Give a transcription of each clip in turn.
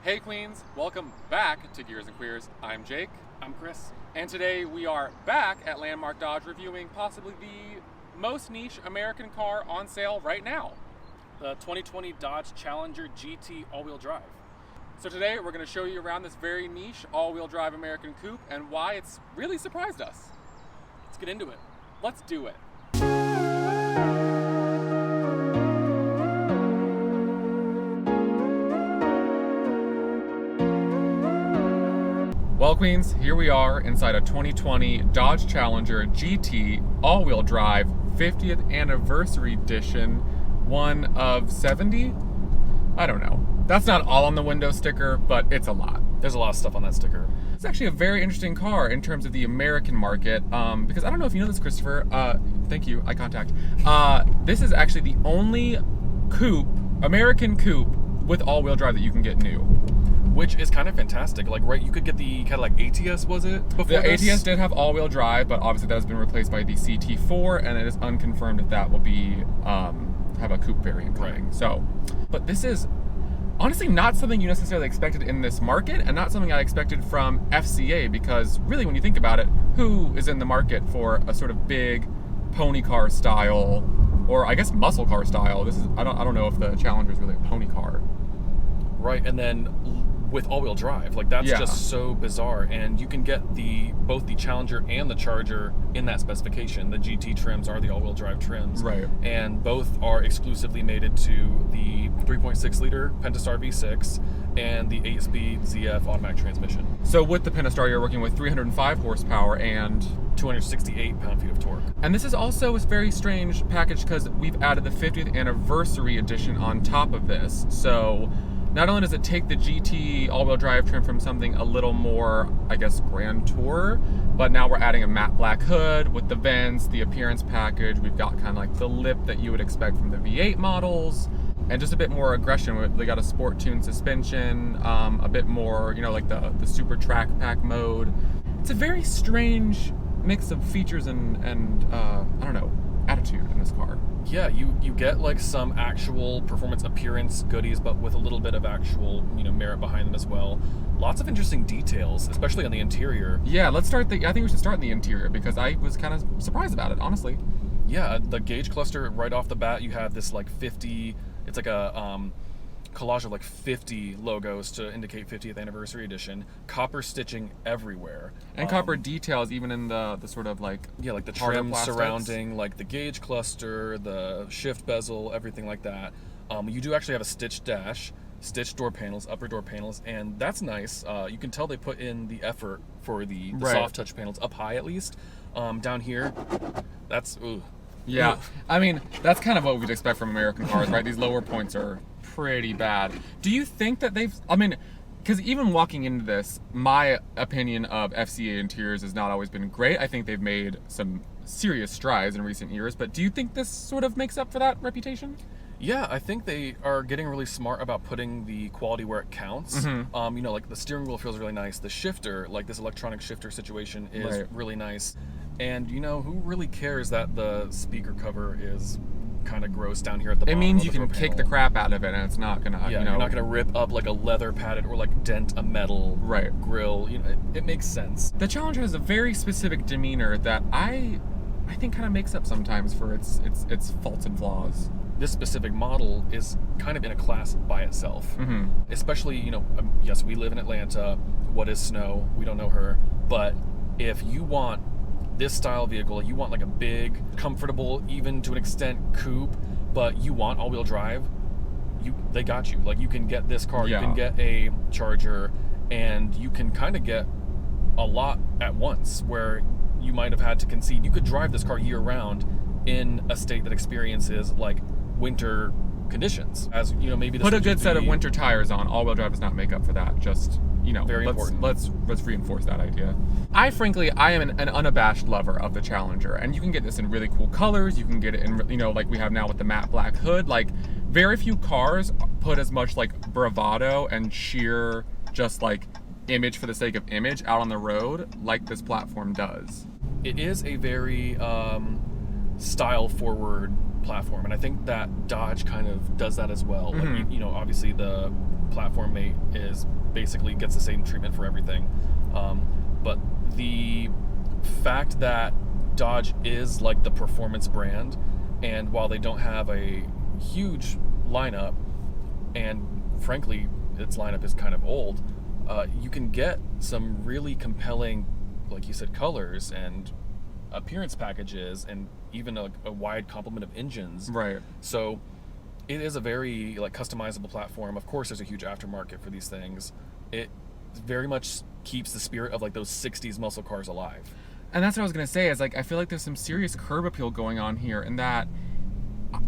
Hey Queens, welcome back to Gears and Queers. I'm Jake. I'm Chris. And today we are back at Landmark Dodge reviewing possibly the most niche American car on sale right now. The 2020 Dodge Challenger GT all-wheel drive. So today we're going to show you around this very niche all-wheel drive American coupe and why it's really surprised us. Let's get into it. Let's do it. Well, Queens, here we are inside a 2020 Dodge Challenger GT all-wheel drive 50th anniversary edition, one of 70? I don't know. That's not all on the window sticker, but it's a lot. There's a lot of stuff on that sticker. It's actually a very interesting car in terms of the American market, because I don't know if you know this, Christopher. Thank you, eye contact. This is actually the only coupe, American coupe, with all-wheel drive that you can get new. Which is kind of fantastic. Like, right, you could get the kind of like ATS, was it? The ATS did have all-wheel drive, but obviously that has been replaced by the CT4, and it is unconfirmed if that will be have a coupe variant coming. Right. So, but this is honestly not something you necessarily expected in this market, and not something I expected from FCA, because really, when you think about it, who is in the market for a sort of big pony car style, or I guess muscle car style? This is I don't know if the Challenger is really a pony car. Right, and then with all-wheel drive, like that's just so bizarre. And you can get both the Challenger and the Charger in that specification. The GT trims are the all-wheel drive trims, right? And both are exclusively mated to the 3.6-liter Pentastar V6 and the 8-speed ZF automatic transmission. So with the Pentastar, you're working with 305 horsepower and 268 pound-feet of torque. And this is also a very strange package because we've added the 50th anniversary edition on top of this. So not only does it take the GT all-wheel drive trim from something a little more, I guess, Grand Tour, but now we're adding a matte black hood with the vents, the appearance package. We've got kind of like the lip that you would expect from the V8 models, and just a bit more aggression. They got a sport tune suspension, a bit more, you know, like the super track pack mode. It's a very strange mix of features and I don't know, attitude in this car. Yeah, you get like some actual performance appearance goodies, but with a little bit of actual, you know, merit behind them as well. Lots of interesting details, especially on the interior. Yeah, let's start I think we should start in the interior because I was kind of surprised about it, honestly. Yeah, the gauge cluster right off the bat, you have this like 50, it's like a collage of like 50 logos to indicate 50th anniversary edition. Copper stitching everywhere. And copper details even in the sort of like... Yeah, like the trim surrounding like the gauge cluster, the shift bezel, everything like that. You do actually have a stitched dash, stitched door panels, upper door panels, and that's nice. You can tell they put in the effort for the soft touch panels up high at least. Down here, that's... Ooh. Yeah, Ooh. I mean, that's kind of what we'd expect from American cars, right? These lower points are pretty bad. Do you think that because even walking into this, my opinion of FCA interiors has not always been great. I think they've made some serious strides in recent years, but do you think this sort of makes up for that reputation? Yeah, I think they are getting really smart about putting the quality where it counts. Mm-hmm. You know, like the steering wheel feels really nice. The shifter, like this electronic shifter situation, is really nice. And you know, who really cares that the speaker cover is kind of gross down here at the bottom? It means you can kick the crap out of it, and it's not gonna. Yeah, you know, you're not gonna rip up like a leather padded or like dent a metal grill. You know, it makes sense. The Challenger has a very specific demeanor that I think kind of makes up sometimes for its faults and flaws. This specific model is kind of in a class by itself. Mm-hmm. Especially, you know, yes, we live in Atlanta. What is snow? We don't know her. But if you want this style vehicle, you want like a big, comfortable, even to an extent coupe, but you want all-wheel drive, they got you. Like, you can get this car, you can get a Charger, and you can kind of get a lot at once, where you might have had to concede. You could drive this car year-round in a state that experiences like winter conditions. As you know, maybe this put a good set of winter tires on. All-wheel drive does not make up for that. Just, you know, very important. Let's reinforce that idea. I am an unabashed lover of the Challenger, and you can get this in really cool colors. You can get it in, you know, like we have now with the matte black hood. Like, very few cars put as much like bravado and sheer just like image for the sake of image out on the road like this platform does. It is a very style forward platform, and I think that Dodge kind of does that as well. Mm-hmm. Like, you know, obviously the platform mate is basically gets the same treatment for everything. But the fact that Dodge is like the performance brand, and while they don't have a huge lineup, and frankly its lineup is kind of old, you can get some really compelling, like you said, colors and appearance packages, and even a wide complement of engines. Right. So it is a very like customizable platform. Of course, there's a huge aftermarket for these things. It very much keeps the spirit of like those 60s muscle cars alive. And that's what I was gonna say, is like I feel like there's some serious curb appeal going on here, in that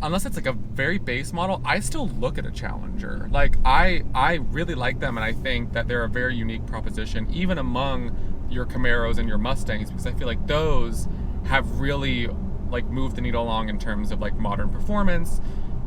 unless it's like a very base model, I still look at a Challenger. Like I really like them, and I think that they're a very unique proposition, even among your Camaros and your Mustangs, because I feel like those have really like moved the needle along in terms of like modern performance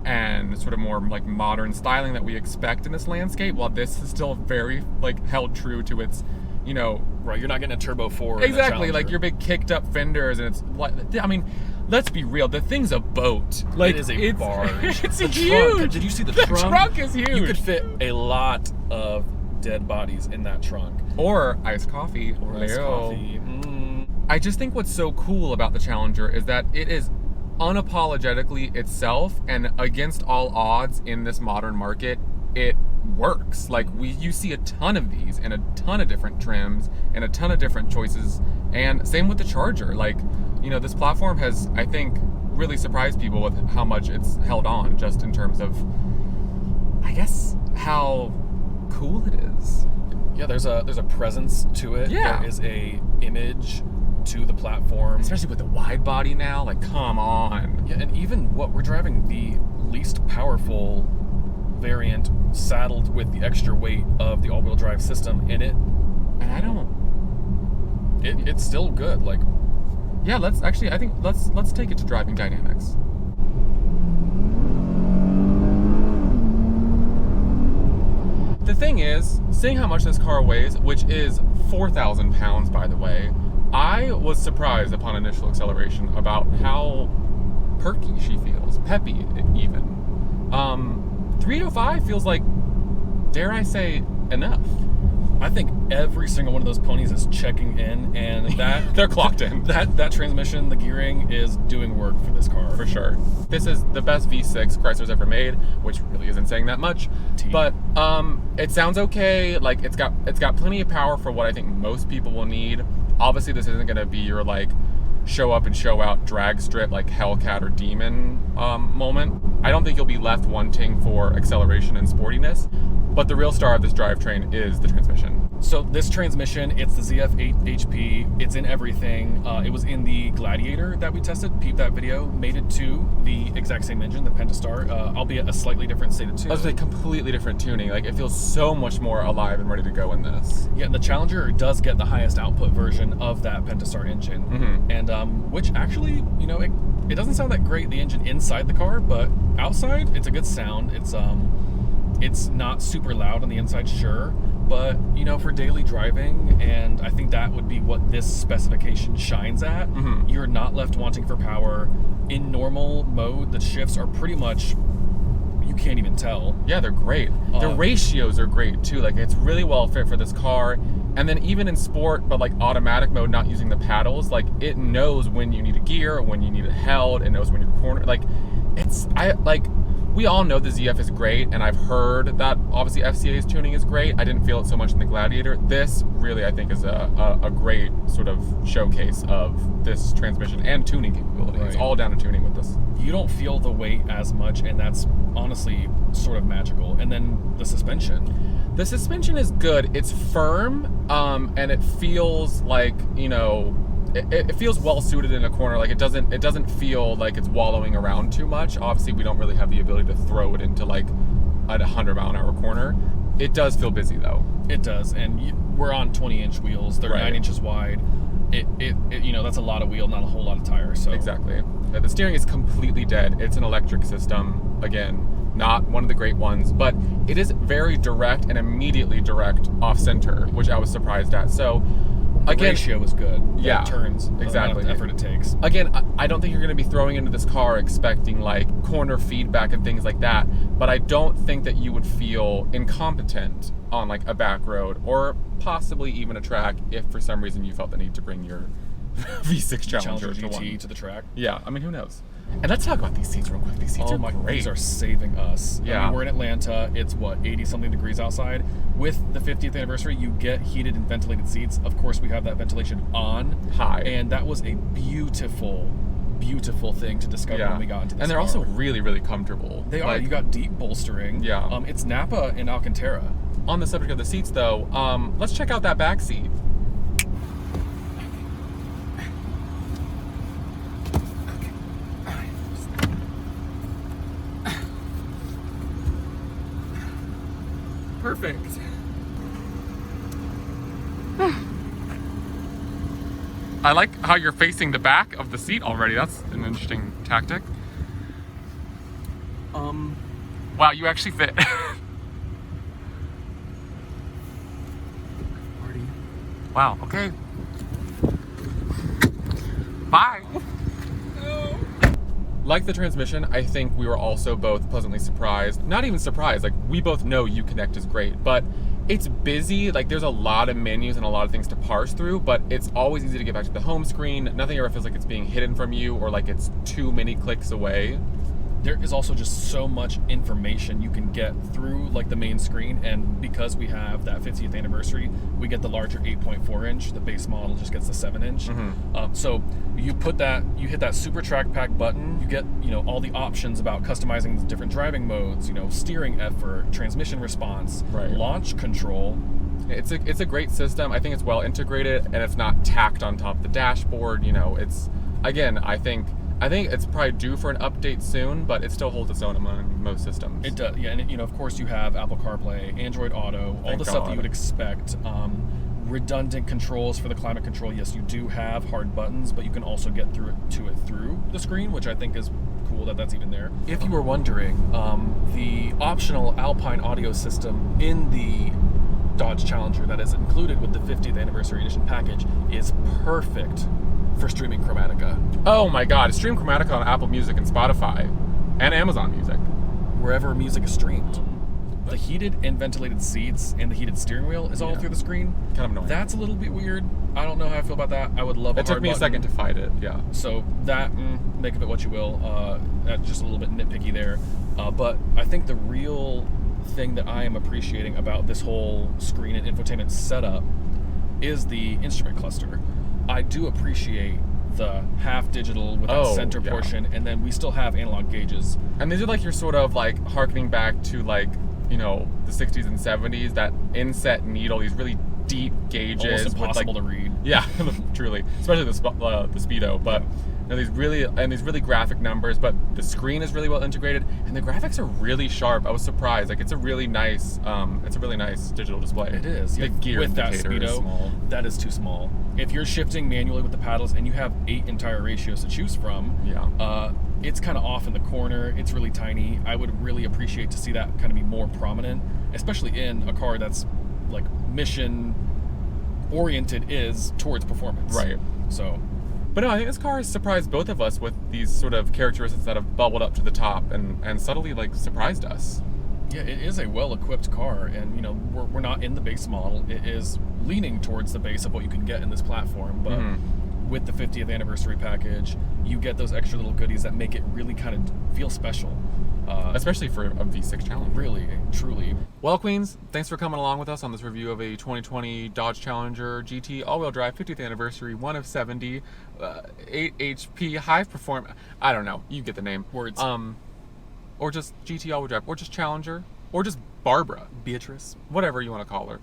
and sort of more like modern styling that we expect in this landscape, while this is still very like held true to its, you know, Right, you're not getting a Turbo 4. exactly, like your big kicked up fenders, and it's like, I mean, let's be real, the thing's a boat. Like, it is a barge. It's the huge. Trunk, did you see the The trunk? trunk is huge. You could fit a lot of dead bodies in that trunk. Or iced coffee. Or iced Leo. coffee. I just think what's so cool about the Challenger is that it is unapologetically itself, and against all odds in this modern market, it works. Like you see a ton of these and a ton of different trims and a ton of different choices, and same with the Charger. Like, you know, this platform has, I think, really surprised people with how much it's held on, just in terms of, I guess, how cool it is. Yeah, there's a presence to it. Yeah. There is a image to the platform, Especially with the wide body now, like, come on. Yeah, and even what we're driving, the least powerful variant saddled with the extra weight of the all-wheel drive system in it. And I don't... It's still good. Like, yeah, let's actually, I think, let's take it to driving dynamics. The thing is, seeing how much this car weighs, which is 4,000 pounds, by the way, I was surprised upon initial acceleration about how perky she feels, peppy even. 305 feels like, dare I say, enough. I think every single one of those ponies is checking in, and that They're clocked in. That transmission, the gearing, is doing work for this car. For sure. This is the best V6 Chrysler's ever made, which really isn't saying that much. But it sounds okay. Like, it's got plenty of power for what I think most people will need. Obviously, this isn't going to be your like show up and show out drag strip like Hellcat or Demon moment. I don't think you'll be left wanting for acceleration and sportiness. But the real star of this drivetrain is the transmission. So this transmission, it's the ZF8 HP. It's in everything. It was in the Gladiator that we tested. Peep that video. Mated to the exact same engine, the Pentastar, albeit a slightly different state of tune. I was like completely different tuning. Like, it feels so much more alive and ready to go in this. Yeah, the Challenger does get the highest output version of that Pentastar engine. Mm-hmm. And which actually, you know, it doesn't sound that great, the engine inside the car, but outside, it's a good sound. It's not super loud on the inside, sure, but, you know, for daily driving, and I think that would be what this specification shines at. Mm-hmm. You're not left wanting for power. In normal mode, the shifts are pretty much, you can't even tell. Yeah, they're great. The ratios are great too. Like, it's really well fit for this car. And then even in sport, but like automatic mode, not using the paddles, like it knows when you need a gear, when you need it held, it knows when you're cornered. Like, we all know the ZF is great, and I've heard that obviously FCA's tuning is great. I didn't feel it so much in the Gladiator. This really, I think, is a great sort of showcase of this transmission and tuning capability. Right. It's all down to tuning with this. You don't feel the weight as much, and that's honestly sort of magical. And then the suspension. The suspension is good. It's firm, and it feels like, you know, it feels well suited in a corner. Like, it doesn't feel like it's wallowing around too much. Obviously, we don't really have the ability to throw it into like a 100-mile-an-hour corner. It does feel busy though. It does, and we're on 20-inch wheels. They're 9 inches wide. It you know, that's a lot of wheel, not a whole lot of tire. So exactly. The steering is completely dead. It's an electric system. Again, not one of the great ones, but it is very direct and immediately direct off center, which I was surprised at. So The again, ratio is good. Yeah, It turns. The exactly. amount of effort it takes. Again, I don't think you're going to be throwing into this car expecting like corner feedback and things like that, but I don't think that you would feel incompetent on like a back road or possibly even a track if for some reason you felt the need to bring your V6 Challenger to GT one. to the track. Yeah, I mean, who knows? And let's talk about these seats real quick. These seats are great. These are saving us. Yeah. I mean, we're in Atlanta. It's what, 80 something degrees outside. With the 50th anniversary, you get heated and ventilated seats. Of course, we have that ventilation on high, and that was a beautiful thing to discover when we got into this And they're car. also really, really comfortable. They are. You got deep bolstering. Yeah. It's Napa and Alcantara. On the subject of the seats, though, let's check out that back seat. Perfect. I like how you're facing the back of the seat already. That's an interesting tactic. Wow, you actually fit. Marty. Wow, okay. Bye. Like the transmission, I think we were also both pleasantly surprised. Not even surprised, like we both know Uconnect is great, but it's busy. Like there's a lot of menus and a lot of things to parse through, but it's always easy to get back to the home screen. Nothing ever feels like it's being hidden from you or like it's too many clicks away. There is also just so much information you can get through like the main screen, and because we have that 50th anniversary, we get the larger 8.4 inch. The base model just gets the 7 inch. So you hit that super track pack button, you get all the options about customizing the different driving modes, steering effort, transmission response, launch control. It's a great system. I think it's well integrated and it's not tacked on top of the dashboard. It's, again, I think it's probably due for an update soon, but it still holds its own among most systems. It does, yeah. And of course you have Apple CarPlay, Android Auto, all the stuff that you would expect. Redundant controls for the climate control. Yes, you do have hard buttons, but you can also get through the screen, which I think is cool that that's even there. If you were wondering, the optional Alpine audio system in the Dodge Challenger that is included with the 50th anniversary edition package is perfect for streaming Chromatica. Oh my god, stream Chromatica on Apple Music and Spotify and Amazon Music. Wherever music is streamed. The heated and ventilated seats and the heated steering wheel is all through the screen. Kind of annoying. That's a little bit weird. I don't know how I feel about that. I would love a hard button. It took me a second to fight it, yeah. So that, make of it what you will. That's just a little bit nitpicky there. But I think the real thing that I am appreciating about this whole screen and infotainment setup is the instrument cluster. I do appreciate the half digital with that center portion, and then we still have analog gauges. And these are like you're sort of like harkening back to like, the 60s and 70s, that inset needle, these really deep gauges. Almost impossible to read. Yeah, truly. Especially the Speedo, but these really graphic numbers, but the screen is really well integrated and the graphics are really sharp. I was surprised. Like it's a really nice digital display. It is. The gear with that indicator is small. That is too small. If you're shifting manually with the paddles and you have 8 entire ratios to choose from, it's kind of off in the corner. It's really tiny. I would really appreciate to see that kind of be more prominent, especially in a car that's like mission oriented is towards performance. Right. So, but no, I think this car has surprised both of us with these sort of characteristics that have bubbled up to the top and subtly like surprised us. Yeah, it is a well-equipped car, and we're not in the base model. It is leaning towards the base of what you can get in this platform, but with the 50th anniversary package, you get those extra little goodies that make it really kind of feel special. Especially for a V6 Challenger. Really, truly. Well, Queens, thanks for coming along with us on this review of a 2020 Dodge Challenger GT all-wheel drive 50th anniversary, 1 of 70, 8 HP, high performance. I don't know. You get the name. Words. Or just GT all-wheel drive, or just Challenger, or just Barbara. Beatrice. Whatever you want to call her.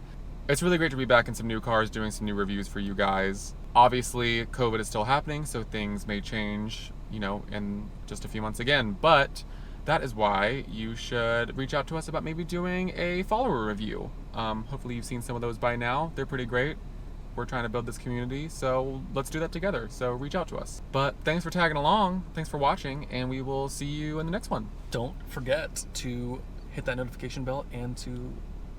It's really great to be back in some new cars, doing some new reviews for you guys. Obviously, COVID is still happening, so things may change, in just a few months again. But that is why you should reach out to us about maybe doing a follower review. Hopefully you've seen some of those by now. They're pretty great. We're trying to build this community, so let's do that together. So reach out to us. But thanks for tagging along. Thanks for watching, and we will see you in the next one. Don't forget to hit that notification bell and to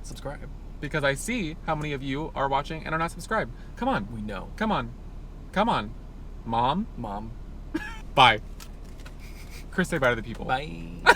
subscribe. because I see how many of you are watching and are not subscribed. Come on. We know. Come on. Come on. Mom. Mom. Bye. Chris, say bye to the people. Bye.